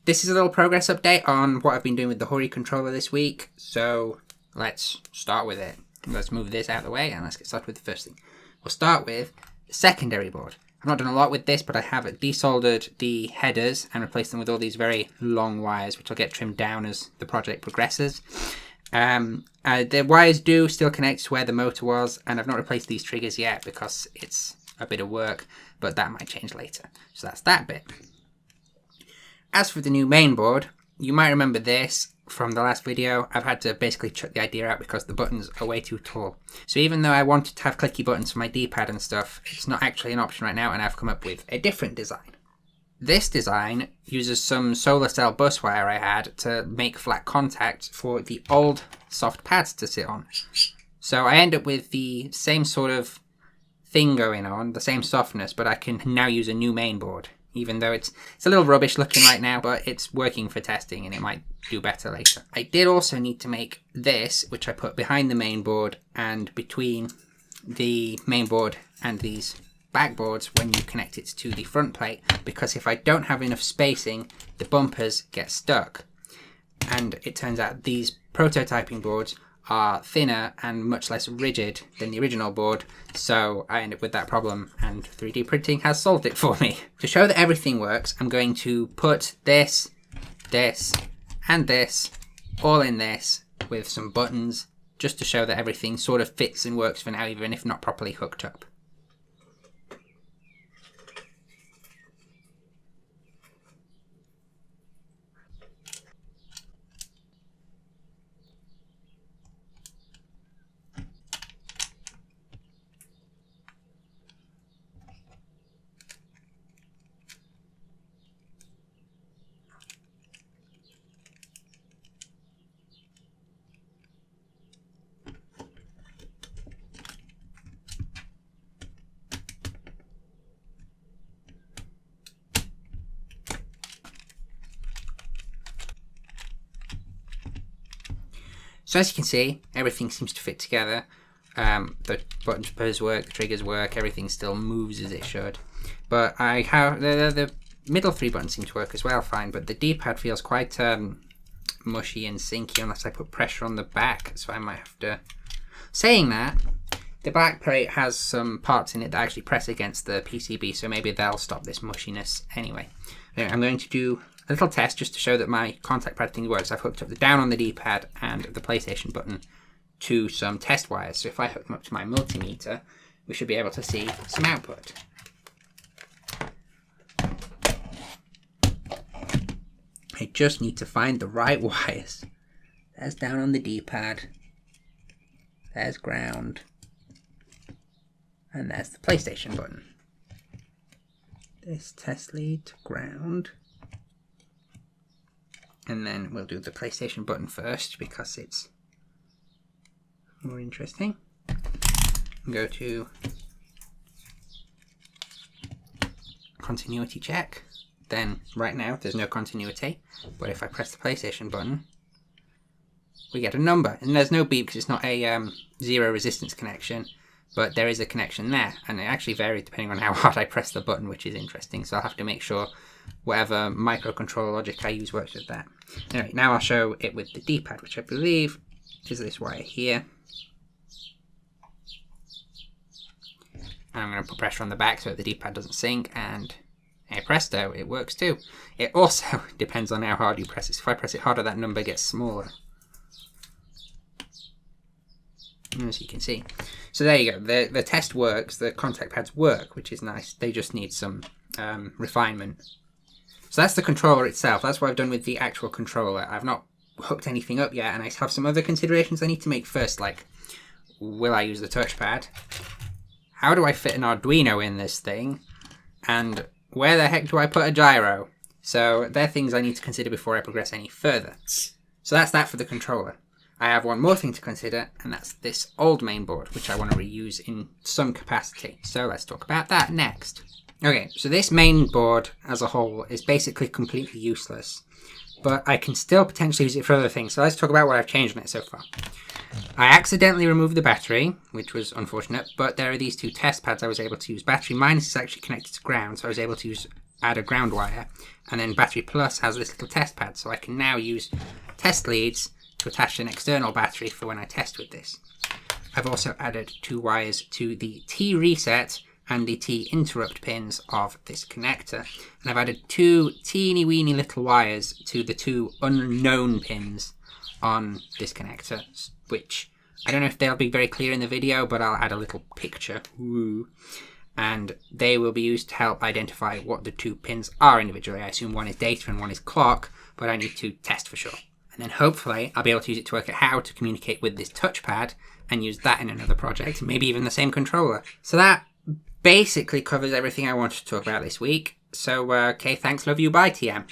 This is a little progress update on what I've been doing with the Hori controller this week. So let's start with it. Let's move this out of the way and let's get started with the first thing. We'll start with the secondary board. I've not done a lot with this, but I have desoldered the headers and replaced them with all these very long wires, which will get trimmed down as the project progresses. The wires do still connect to where the motor was, and I've not replaced these triggers yet because it's a bit of work, but that might change later. So that's that bit. As for the new main board, you might remember this from the last video. I've had to basically chuck the idea out because the buttons are way too tall. So even though I wanted to have clicky buttons for my D-pad and stuff, it's not actually an option right now, and I've come up with a different design. This design uses some solar cell bus wire I had to make flat contact for the old soft pads to sit on. So I end up with the same sort of thing going on, the same softness, but I can now use a new main board. Even though it's a little rubbish looking right now, but it's working for testing and it might do better later. I did also need to make this, which I put behind the main board and between the main board and these backboards when you connect it to the front plate, because if I don't have enough spacing, the bumpers get stuck. And it turns out these prototyping boards are thinner and much less rigid than the original board, so I end up with that problem, and 3D printing has solved it for me. To show that everything works, I'm going to put this, and this all in this with some buttons, just to show that everything sort of fits and works for now, even if not properly hooked up. So as you can see, everything seems to fit together. The buttons work, the triggers work, everything still moves as it should. But I have the middle three buttons seem to work as well fine, but the D-pad feels quite mushy and sinky unless I put pressure on the back, so I might have to... Saying that, the back plate has some parts in it that actually press against the PCB, so maybe they'll stop this mushiness anyway. I'm going to do a little test just to show that my contact pad thing works. I've hooked up the down on the D-pad and the PlayStation button to some test wires. So if I hook them up to my multimeter, we should be able to see some output. I just need to find the right wires. There's down on the D-pad. There's ground. And there's the PlayStation button. This test lead to ground. And then we'll do the PlayStation button first because it's more interesting. Go to continuity check. Then right now there's no continuity, but if I press the PlayStation button, we get a number. And there's no beep because it's not a zero resistance connection, but there is a connection there. And it actually varies depending on how hard I press the button, which is interesting. So I'll have to make sure whatever microcontroller logic I use works with that. Anyway, now I'll show it with the D-pad, which I believe is this wire here. And I'm going to put pressure on the back so that the D-pad doesn't sink, and hey presto, it works too. It also depends on how hard you press it. If I press it harder, that number gets smaller, as you can see. So there you go, the test works, the contact pads work, which is nice. They just need some refinement. So that's the controller itself. That's what I've done with the actual controller. I've not hooked anything up yet, and I have some other considerations I need to make first, like, will I use the touchpad? How do I fit an Arduino in this thing? And where the heck do I put a gyro? So they're things I need to consider before I progress any further. So that's that for the controller. I have one more thing to consider, and that's this old main board, which I want to reuse in some capacity. So let's talk about that next. Okay, so this main board as a whole is basically completely useless, but I can still potentially use it for other things. So let's talk about what I've changed on it so far. I accidentally removed the battery, which was unfortunate, but there are these two test pads I was able to use. Battery minus is actually connected to ground, so I was able to use add a ground wire. And then battery plus has this little test pad, so I can now use test leads to attach an external battery for when I test with this. I've also added 2 wires to the T reset and the T interrupt pins of this connector. And I've added 2 teeny weeny little wires to the 2 unknown pins on this connector, which I don't know if they'll be very clear in the video, but I'll add a little picture. Ooh. And they will be used to help identify what the 2 pins are individually. I assume one is data and one is clock, but I need to test for sure. And then hopefully I'll be able to use it to work out how to communicate with this touchpad and use that in another project, maybe even the same controller. So that basically covers everything I wanted to talk about this week. So, okay, thanks, love you, bye, TM.